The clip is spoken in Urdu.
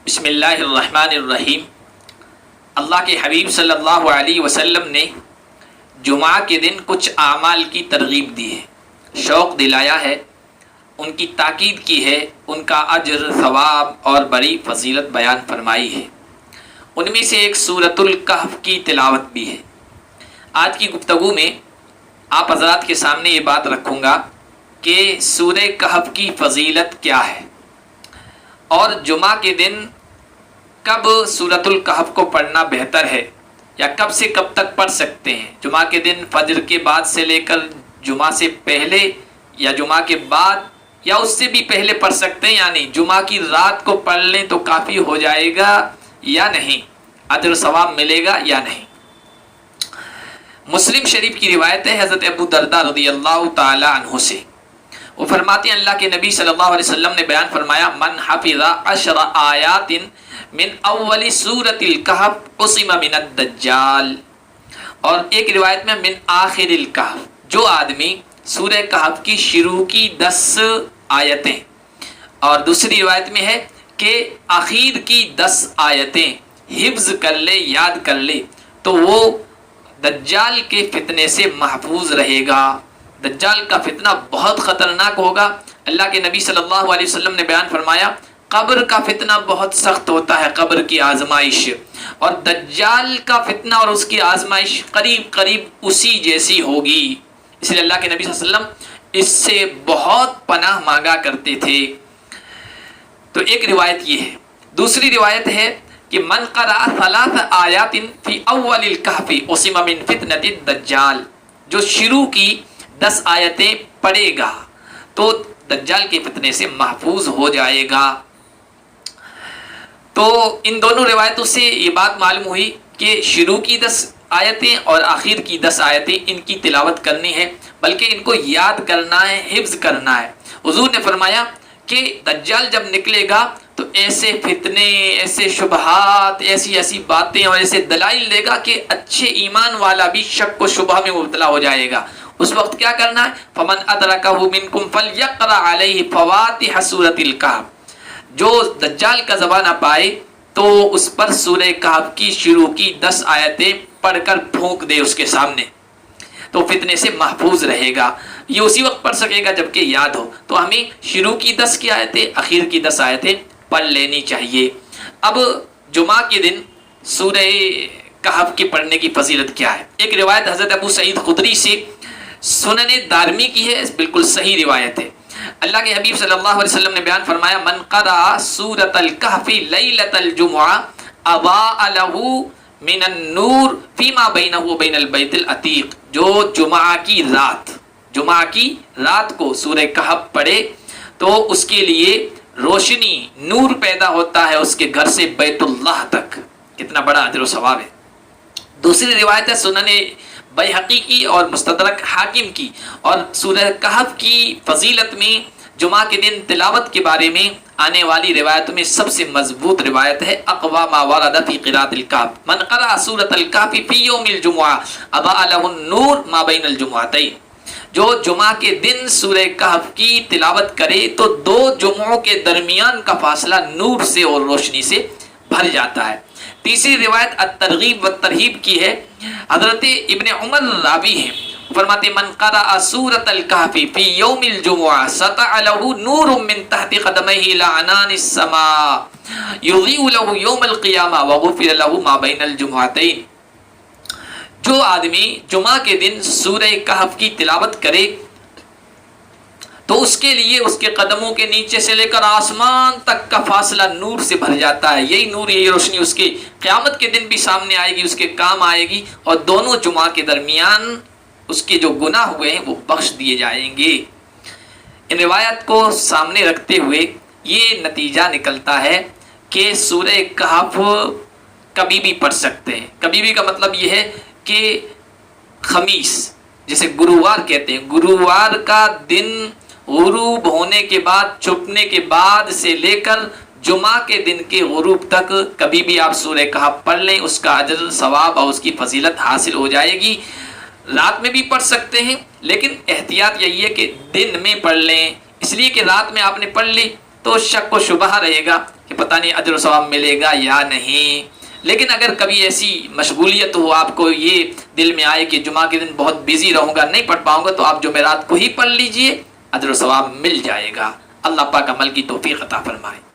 بسم اللہ الرحمن الرحیم۔ اللہ کے حبیب صلی اللہ علیہ وسلم نے جمعہ کے دن کچھ اعمال کی ترغیب دی ہے، شوق دلایا ہے، ان کی تاکید کی ہے، ان کا اجر، ثواب اور بڑی فضیلت بیان فرمائی ہے۔ ان میں سے ایک سورۃ الکہف کی تلاوت بھی ہے۔ آج کی گفتگو میں آپ حضرات کے سامنے یہ بات رکھوں گا کہ سورہ کہف کی فضیلت کیا ہے اور جمعہ کے دن کب سورۃ الکہف کو پڑھنا بہتر ہے یا کب سے کب تک پڑھ سکتے ہیں۔ جمعہ کے دن فجر کے بعد سے لے کر جمعہ سے پہلے یا جمعہ کے بعد یا اس سے بھی پہلے پڑھ سکتے ہیں، یعنی جمعہ کی رات کو پڑھ لیں تو کافی ہو جائے گا یا نہیں، اجر ثواب ملے گا یا نہیں۔ مسلم شریف کی روایت ہے حضرت ابو درداء رضی اللہ تعالی عنہ سے، وہ فرماتے ہیں اللہ کے نبی صلی اللہ علیہ وسلم نے بیان فرمایا، من حفظ 10 آیات من اول سورۃ الکہف عصم من الدجال، اور ایک روایت میں من آخر الکہف، جو آدمی سورہ کہف کی شروع کی 10 آیتیں، اور دوسری روایت میں ہے کہ آخر کی 10 آیتیں حفظ کر لے، یاد کر لے، تو وہ دجال کے فتنے سے محفوظ رہے گا۔ دجال کا فتنہ بہت خطرناک ہوگا۔ اللہ کے نبی صلی اللہ علیہ وسلم نے بیان فرمایا، قبر کا فتنہ بہت سخت ہوتا ہے، قبر کی آزمائش، اور دجال کا فتنہ اور اس کی آزمائش قریب قریب اسی جیسی ہوگی۔ اس لیے اللہ کے نبی صلی اللہ علیہ وسلم اس سے بہت پناہ مانگا کرتے تھے۔ تو ایک روایت یہ ہے۔ دوسری روایت ہے کہ من قرأ 3 آیات فی اول الکہف عصم من فتنۃ الدجال، جو شروع کی 10 آیتیں پڑھے گا تو دجال کے فتنے سے محفوظ ہو جائے گا۔ تو ان دونوں روایتوں سے یہ بات معلوم ہوئی کہ شروع کی 10 آیتیں اور آخر کی 10 آیتیں ان کی تلاوت کرنی ہے، بلکہ ان کو یاد کرنا ہے، حفظ کرنا ہے۔ حضور نے فرمایا کہ دجال جب نکلے گا تو ایسے فتنے، ایسے شبہات، ایسی باتیں اور ایسے دلائل دے گا کہ اچھے ایمان والا بھی شک و شبہ میں مبتلا ہو جائے گا۔ اس وقت کیا کرنا ہے؟ فمن ادرکہ منکم فلیقرأ علیہ فواتح سورۃ الکہف، جو دجال کا زمانہ پائے تو اس پر سورہ کہف کی شروع کی 10 آیتیں پڑھ کر پھونک دے اس کے سامنے، تو فتنے سے محفوظ رہے گا۔ یہ اسی وقت پڑھ سکے گا جب کہ یاد ہو۔ تو ہمیں شروع کی 10 کی آیتیں، آخر کی 10 آیتیں پڑھ لینی چاہیے۔ اب جمعہ کے دن سورہ کہف کی پڑھنے کی فضیلت کیا ہے؟ ایک روایت حضرت ابو سعید خدری سے سنن دارمی کی ہے، بالکل صحیح روایت ہے۔ اللہ کے حبیب صلی اللہ علیہ وسلم نے بیان فرمایا، من قرأ سورۃ الکہف لیلۃ الجمعہ اضاء له من النور فیما بینہ وبین البیت العتیق، جو جمعہ کی رات کو سورہ کہف پڑھے تو اس کے لیے روشنی، نور پیدا ہوتا ہے اس کے گھر سے بیت اللہ تک۔ کتنا بڑا اجر و ثواب ہے۔ دوسری روایت ہے سنن بیہقی کی اور مستدرک حاکم کی، اور سورہ کہف کی فضیلت میں جمعہ کے دن تلاوت کے بارے میں آنے والی روایتوں میں سب سے مضبوط روایت ہے اقوى ما ورد فی قراءۃ الکہف، من قرأ سورۃ الکہف فی یوم الجمعہ اضاء له النور ما بین الجمعتین، جو جمعہ کے دن سورہ کہف کی تلاوت کرے تو 2 جمعوں کے درمیان کا فاصلہ نور سے اور روشنی سے بھر جاتا ہے۔ تیسری روایت الترغیب والترہیب کی ہے، حضرت ابن عمر راوی ہیں، فرماتے من قرأ سورۃ الکہف فی یوم الجمعہ سطع له نور من تحت قدمیہ الی عنان السماء یضیء له یوم القیامہ وغفر له ما بین الجمعتین، جو آدمی جمعہ کے دن سورہ کہف کی تلاوت کرے تو اس کے لیے اس کے قدموں کے نیچے سے لے کر آسمان تک کا فاصلہ نور سے بھر جاتا ہے۔ یہی نور، یہی روشنی اس کے قیامت کے دن بھی سامنے آئے گی، اس کے کام آئے گی، اور دونوں جمعہ کے درمیان اس کے جو گناہ ہوئے ہیں وہ بخش دیے جائیں گے۔ ان روایت کو سامنے رکھتے ہوئے یہ نتیجہ نکلتا ہے کہ سورہ کہف کبھی بھی پڑھ سکتے ہیں۔ کبھی بھی کا مطلب یہ ہے کہ خمیس، جسے گرووار کہتے ہیں، گرووار کا دن غروب ہونے کے بعد، چھپنے کے بعد سے لے کر جمعہ کے دن کے غروب تک کبھی بھی آپ سورہ کہف پڑھ لیں، اس کا اجر، ثواب اور اس کی فضیلت حاصل ہو جائے گی۔ رات میں بھی پڑھ سکتے ہیں، لیکن احتیاط یہی ہے کہ دن میں پڑھ لیں، اس لیے کہ رات میں آپ نے پڑھ لی تو شک و شبہ رہے گا کہ پتہ نہیں اجر و ثواب ملے گا یا نہیں. لیکن اگر کبھی ایسی مشغولیت ہو، آپ کو یہ دل میں آئے کہ جمعہ کے دن بہت بیزی رہوں گا، نہیں پڑھ پاؤں گا، تو آپ جمعرات کو ہی پڑھ لیجئے، اجر و ثواب مل جائے گا. اللہ پاک عمل کی توفیق عطا فرمائے.